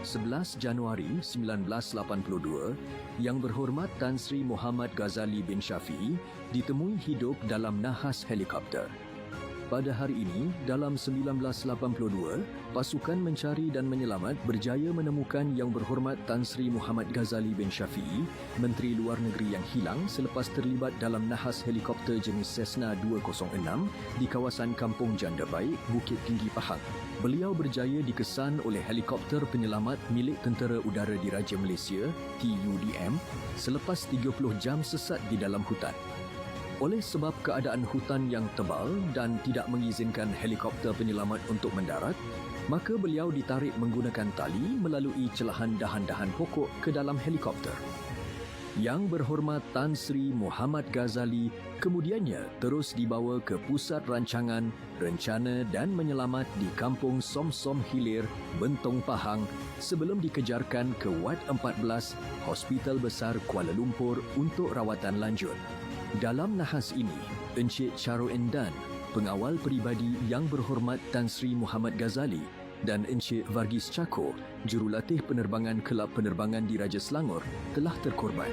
11 Januari 1982, Yang Berhormat Tan Sri Muhammad Ghazali bin Shafie ditemui hidup dalam nahas helikopter. Pada hari ini, dalam 1982, pasukan mencari dan menyelamat berjaya menemukan Yang Berhormat Tan Sri Muhammad Ghazali bin Shafie, Menteri Luar Negeri yang hilang selepas terlibat dalam nahas helikopter jenis Cessna 206 di kawasan Kampung Janda Baik, Bukit Tinggi, Pahang. Beliau berjaya dikesan oleh helikopter penyelamat milik Tentera Udara Diraja Malaysia, TUDM, selepas 30 jam sesat di dalam hutan. Oleh sebab keadaan hutan yang tebal dan tidak mengizinkan helikopter penyelamat untuk mendarat, maka beliau ditarik menggunakan tali melalui celahan dahan-dahan pokok ke dalam helikopter. Yang Berhormat Tan Sri Muhammad Ghazali kemudiannya terus dibawa ke Pusat Rancangan, Rencana dan Menyelamat di Kampung Som-Som Hilir, Bentong, Pahang sebelum dikejarkan ke Wad 14, Hospital Besar Kuala Lumpur untuk rawatan lanjut. Dalam nahas ini, Encik Charo Endan, pengawal peribadi Yang Berhormat Tan Sri Muhammad Ghazali dan Encik Varghese Chacko, jurulatih penerbangan Kelab Penerbangan Diraja Selangor telah terkorban.